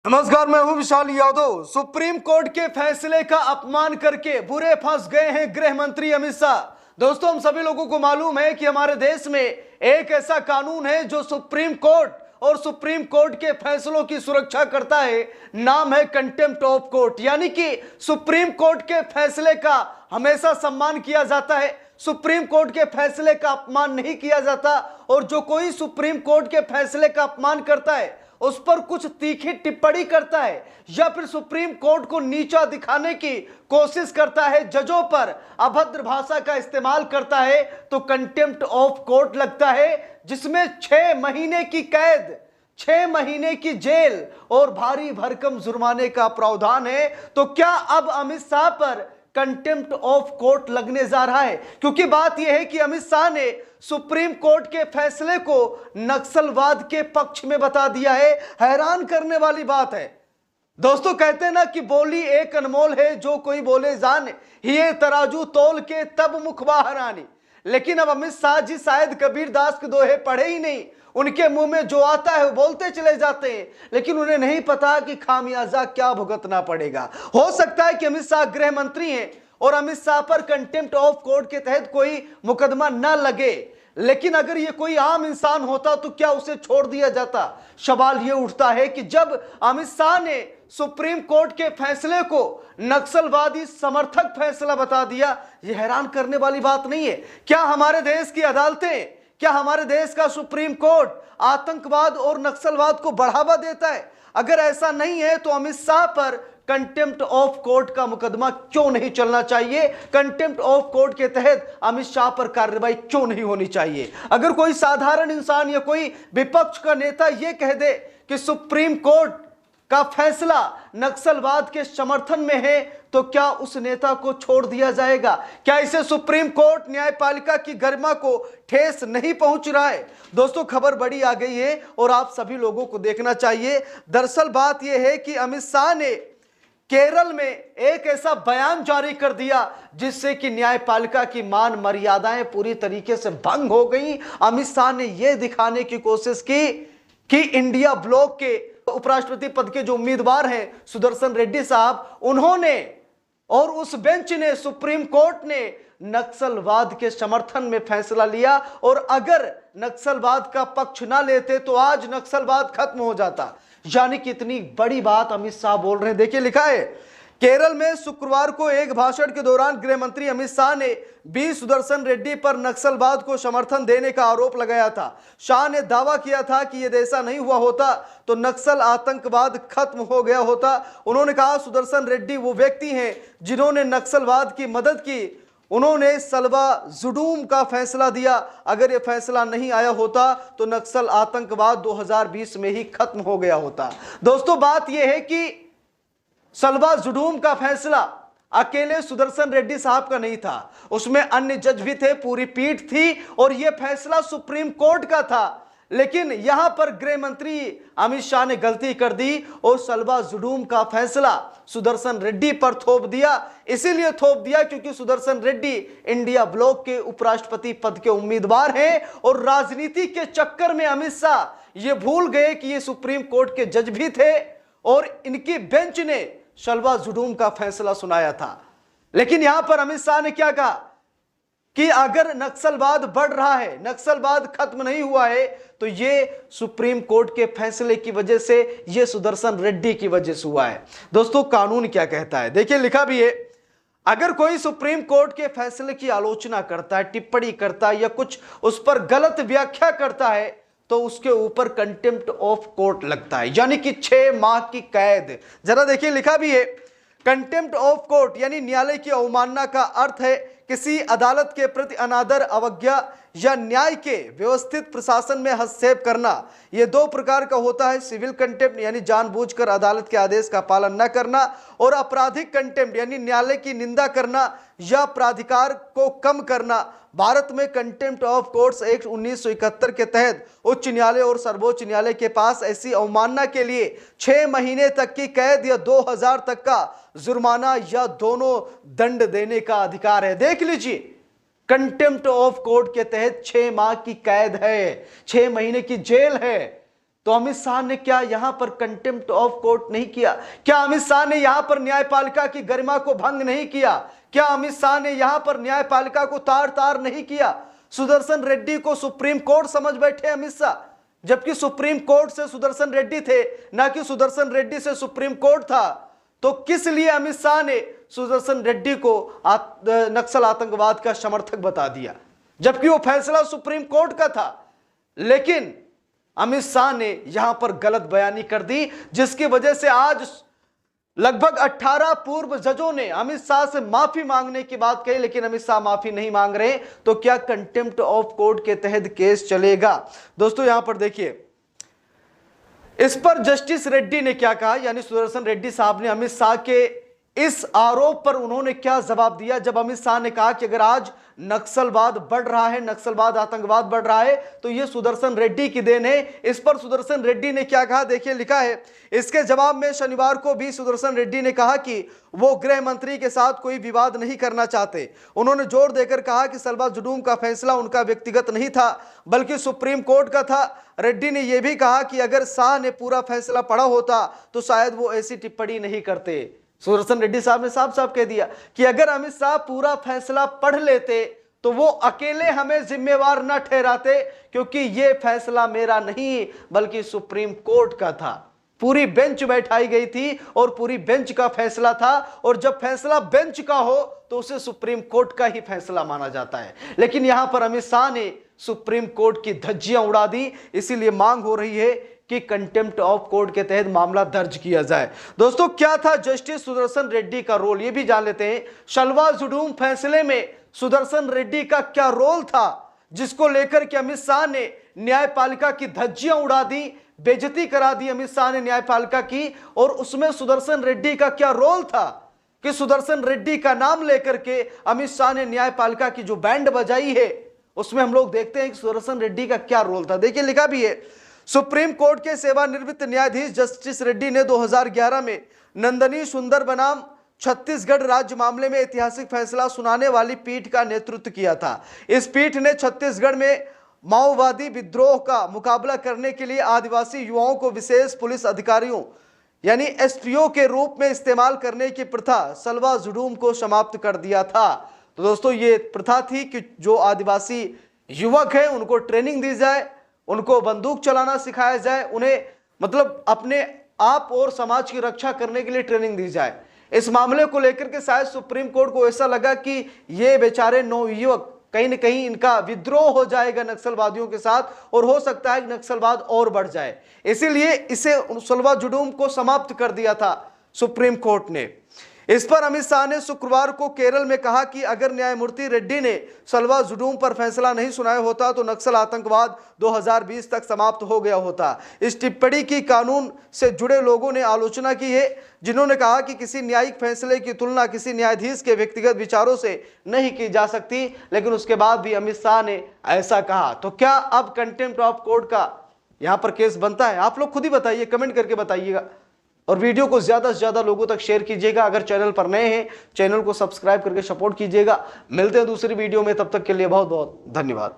नमस्कार, मैं हूं विशाल यादव। सुप्रीम कोर्ट के फैसले का अपमान करके बुरे फंस गए हैं गृह मंत्री अमित शाह। दोस्तों, हम सभी लोगों को मालूम है कि हमारे देश में एक ऐसा कानून है जो सुप्रीम कोर्ट और सुप्रीम कोर्ट के फैसलों की सुरक्षा करता है। नाम है कंटेम्प्ट ऑफ कोर्ट, यानी कि सुप्रीम कोर्ट के फैसले का हमेशा सम्मान किया जाता है, सुप्रीम कोर्ट के फैसले का अपमान नहीं किया जाता। और जो कोई सुप्रीम कोर्ट के फैसले का अपमान करता है, उस पर कुछ तीखी टिप्पणी करता है या फिर सुप्रीम कोर्ट को नीचा दिखाने की कोशिश करता है, जजों पर अभद्र भाषा का इस्तेमाल करता है, तो कंटेम्प्ट ऑफ कोर्ट लगता है, जिसमें 6 महीने की कैद, 6 महीने की जेल और भारी भरकम जुर्माने का प्रावधान है। तो क्या अब अमित शाह पर कंटेम्प्ट ऑफ कोर्ट लगने जा रहा है? क्योंकि बात यह है कि अमित शाह ने सुप्रीम कोर्ट के फैसले को नक्सलवाद के पक्ष में बता दिया है। हैरान करने वाली बात है दोस्तों, कहते हैं ना कि बोली एक अनमोल है, जो कोई बोले जाने, ये तराजू तोल के तब मुख बाहर आनी। लेकिन अब अमित शाह जी शायद कबीर दास के दोहे पढ़े ही नहीं, उनके मुंह में जो आता है वो बोलते चले जाते हैं, लेकिन उन्हें नहीं पता कि खामियाजा क्या भुगतना पड़ेगा। हो सकता है कि अमित शाह गृह मंत्री हैं और अमित शाह पर कंटेम्प्ट ऑफ कोर्ट के तहत कोई मुकदमा न लगे, लेकिन अगर ये कोई आम इंसान होता तो क्या उसे छोड़ दिया जाता? सवाल ये उठता है कि जब अमित शाह ने सुप्रीम कोर्ट के फैसले को नक्सलवादी समर्थक फैसला बता दिया, यह हैरान करने वाली बात नहीं है। क्या हमारे देश की अदालतें, क्या हमारे देश का सुप्रीम कोर्ट आतंकवाद और नक्सलवाद को बढ़ावा देता है? अगर ऐसा नहीं है तो अमित शाह पर कंटेम्प्ट ऑफ कोर्ट का मुकदमा क्यों नहीं चलना चाहिए? कंटेम्प्ट ऑफ कोर्ट के तहत अमित शाह पर कार्रवाई क्यों नहीं होनी चाहिए? अगर कोई साधारण इंसान या कोई विपक्ष का नेता यह कह दे कि सुप्रीम कोर्ट का फैसला नक्सलवाद के समर्थन में है, तो क्या उस नेता को छोड़ दिया जाएगा? क्या इसे सुप्रीम कोर्ट न्यायपालिका की गरिमा को ठेस नहीं पहुंच रहा है? दोस्तों, खबर बड़ी आ गई है और आप सभी लोगों को देखना चाहिए। दरअसल बात यह है कि अमित शाह ने केरल में एक ऐसा बयान जारी कर दिया जिससे कि न्यायपालिका की मान मर्यादाएं पूरी तरीके से भंग हो गई। अमित शाह ने यह दिखाने की कोशिश की कि इंडिया ब्लॉक के उपराष्ट्रपति पद के जो उम्मीदवार हैं सुदर्शन रेड्डी साहब, उन्होंने और उस बेंच ने, सुप्रीम कोर्ट ने नक्सलवाद के समर्थन में फैसला लिया, और अगर नक्सलवाद का पक्ष ना लेते तो आज नक्सलवाद खत्म हो जाता। यानी कि इतनी बड़ी बात अमित शाह बोल रहे हैं। देखिए, लिखा है, केरल में शुक्रवार को एक भाषण के दौरान गृह मंत्री अमित शाह ने बी सुदर्शन रेड्डी पर नक्सलवाद को समर्थन देने का आरोप लगाया था। शाह ने दावा किया था कि यदि ऐसा नहीं हुआ होता तो नक्सल आतंकवाद खत्म हो गया होता। उन्होंने कहा, सुदर्शन रेड्डी वो व्यक्ति हैं जिन्होंने नक्सलवाद की मदद की, उन्होंने सलवा जुडूम का फैसला दिया। अगर यह फैसला नहीं आया होता तो नक्सल आतंकवाद 2020 में ही खत्म हो गया होता। दोस्तों, बात यह है कि सलवा जुडूम का फैसला अकेले सुदर्शन रेड्डी साहब का नहीं था, उसमें अन्य जज भी थे, पूरी पीठ थी, और यह फैसला सुप्रीम कोर्ट का था। लेकिन यहां पर गृह मंत्री अमित शाह ने गलती कर दी और सलवा जुडूम का फैसला सुदर्शन रेड्डी पर थोप दिया। इसीलिए थोप दिया क्योंकि सुदर्शन रेड्डी इंडिया ब्लॉक के उपराष्ट्रपति पद के उम्मीदवार हैं, और राजनीति के चक्कर में अमित शाह ये भूल गए कि ये सुप्रीम कोर्ट के जज भी थे और इनकी बेंच ने सलवा जुडूम का फैसला सुनाया था। लेकिन यहां पर अमित शाह ने क्या कहा कि अगर नक्सलवाद बढ़ रहा है, नक्सलवाद खत्म नहीं हुआ है, तो ये सुप्रीम कोर्ट के फैसले की वजह से, ये सुदर्शन रेड्डी की वजह से हुआ है। दोस्तों, कानून क्या कहता है? देखिए, लिखा भी है, अगर कोई सुप्रीम कोर्ट के फैसले की आलोचना करता है, टिप्पणी करता है या कुछ उस पर गलत व्याख्या करता है, तो उसके ऊपर कंटेम्प्ट ऑफ कोर्ट लगता है, यानी कि 6 माह की कैद। जरा देखिए, लिखा भी है, कंटेम्प्ट ऑफ कोर्ट यानी न्यायालय की अवमानना का अर्थ है किसी अदालत के प्रति अनादर, अवज्ञा या न्याय के व्यवस्थित प्रशासन में हस्तक्षेप करना। यह 2 प्रकार का होता है, सिविल कंटेम्प्ट यानी जानबूझकर अदालत के आदेश का पालन न करना, और आपराधिक कंटेम्प्ट यानी न्यायालय की निंदा करना या प्राधिकार को कम करना। भारत में कंटेम्प्ट ऑफ कोर्ट्स एक्ट 1971 के तहत उच्च न्यायालय और सर्वोच्च न्यायालय के पास ऐसी अवमानना के लिए 6 महीने तक की कैद या 2000 तक का जुर्माना या दोनों दंड देने का अधिकार है। देख लीजिए, कंटेम्प्ट ऑफ कोर्ट के तहत 6 माह की कैद है, 6 महीने की जेल है। तो अमित शाह ने क्या यहां पर कंटेम्प्ट ऑफ कोर्ट नहीं किया? क्या अमित शाह ने यहां पर न्यायपालिका की गरिमा को भंग नहीं किया? क्या अमित शाह ने यहां पर न्यायपालिका को तार तार नहीं किया? सुदर्शन रेड्डी को सुप्रीम कोर्ट समझ बैठे अमित शाह, जबकि सुप्रीम कोर्ट से सुदर्शन रेड्डी थे, ना कि सुदर्शन रेड्डी से सुप्रीम कोर्ट था। तो किस लिए अमित शाह ने सुदर्शन रेड्डी को नक्सल आतंकवाद का समर्थक बता दिया, जबकि वो फैसला सुप्रीम कोर्ट का था? लेकिन अमित शाह ने यहां पर गलत बयानी कर दी, जिसकी वजह से आज लगभग 18 पूर्व जजों ने अमित शाह से माफी मांगने की बात कही, लेकिन अमित शाह माफी नहीं मांग रहे। तो क्या कंटेम्प्ट ऑफ कोर्ट के तहत केस चलेगा? दोस्तों यहां पर देखिए, इस पर जस्टिस रेड्डी ने क्या कहा, यानी सुदर्शन रेड्डी साहब ने अमित शाह के इस आरोप पर उन्होंने क्या जवाब दिया, जब अमित शाह ने कहा कि अगर आज नक्सलवाद बढ़ रहा है, नक्सलवाद आतंकवाद बढ़ रहा है, तो यह सुदर्शन रेड्डी की देन है। इस पर सुदर्शन रेड्डी ने क्या कहा, देखिए लिखा है, इसके जवाब में शनिवार को भी सुदर्शन रेड्डी ने कहा कि वो गृह मंत्री के साथ कोई विवाद नहीं करना चाहते। उन्होंने जोर देकर कहा कि सलवा जुडूम का फैसला उनका व्यक्तिगत नहीं था, बल्कि सुप्रीम कोर्ट का था। रेड्डी ने यह भी कहा कि अगर शाह ने पूरा फैसला पढ़ा होता तो शायद वो ऐसी टिप्पणी नहीं करते। सुदर्शन रेड्डी साहब ने साफ साफ कह दिया कि अगर अमित शाह पूरा फैसला पढ़ लेते तो वो अकेले हमें जिम्मेवार न ठहराते, क्योंकि ये फैसला मेरा नहीं बल्कि सुप्रीम कोर्ट का था। पूरी बेंच बैठाई गई थी और पूरी बेंच का फैसला था, और जब फैसला बेंच का हो तो उसे सुप्रीम कोर्ट का ही फैसला माना जाता है। लेकिन यहां पर अमित शाह ने सुप्रीम कोर्ट की धज्जियां उड़ा दी, इसीलिए मांग हो रही है कि कंटेम्प्ट ऑफ कोर्ट के तहत मामला दर्ज किया जाए। दोस्तों क्या था जस्टिस सुदर्शन रेड्डी का रोल, ये भी जान लेते हैं। सलवा जुडूम फैसले में सुदर्शन रेड्डी का क्या रोल था, जिसको लेकर के अमित शाह ने न्यायपालिका की धज्जियां उड़ा दी, बेइज्जती करा दी अमित शाह ने न्यायपालिका की। और उसमें सुदर्शन रेड्डी का क्या रोल था कि सुदर्शन रेड्डी का नाम लेकर के अमित शाह ने न्यायपालिका की जो बैंड बजाई है, उसमें हम लोग देखते हैं कि सुदर्शन रेड्डी का क्या रोल था। देखिए लिखा भी है, सुप्रीम कोर्ट के सेवानिवृत्त न्यायाधीश जस्टिस रेड्डी ने 2011 में नंदनी सुंदर बनाम छत्तीसगढ़ राज्य मामले में ऐतिहासिक फैसला सुनाने वाली पीठ का नेतृत्व किया था। इस पीठ ने छत्तीसगढ़ में माओवादी विद्रोह का मुकाबला करने के लिए आदिवासी युवाओं को विशेष पुलिस अधिकारियों यानी एसपीओ के रूप में इस्तेमाल करने की प्रथा सलवा जुडूम को समाप्त कर दिया था। तो दोस्तों ये प्रथा थी कि जो आदिवासी युवक हैं उनको ट्रेनिंग दी जाए, उनको बंदूक चलाना सिखाया जाए, उन्हें मतलब अपने आप और समाज की रक्षा करने के लिए ट्रेनिंग दी जाए। इस मामले को लेकर के शायद सुप्रीम कोर्ट को ऐसा लगा कि ये बेचारे नवयुवक कहीं न कहीं इनका विद्रोह हो जाएगा नक्सलवादियों के साथ, और हो सकता है कि नक्सलवाद और बढ़ जाए, इसीलिए इसे सलवा जुडूम को समाप्त कर दिया था सुप्रीम कोर्ट ने। इस पर अमित शाह ने शुक्रवार को केरल में कहा कि अगर न्यायमूर्ति रेड्डी ने सलवा जुडूम पर फैसला नहीं सुनाया होता तो नक्सल आतंकवाद 2020 तक समाप्त हो गया होता। इस टिप्पणी की कानून से जुड़े लोगों ने आलोचना की है, जिन्होंने कहा कि किसी न्यायिक फैसले की तुलना किसी न्यायाधीश के व्यक्तिगत विचारों से नहीं की जा सकती। लेकिन उसके बाद भी अमित शाह ने ऐसा कहा। तो क्या अब कंटेम्प्ट ऑफ कोर्ट का यहां पर केस बनता है? आप लोग खुद ही बताइए, कमेंट करके बताइएगा, और वीडियो को ज्यादा से ज्यादा लोगों तक शेयर कीजिएगा। अगर चैनल पर नए हैं चैनल को सब्सक्राइब करके सपोर्ट कीजिएगा। मिलते हैं दूसरी वीडियो में, तब तक के लिए बहुत बहुत धन्यवाद।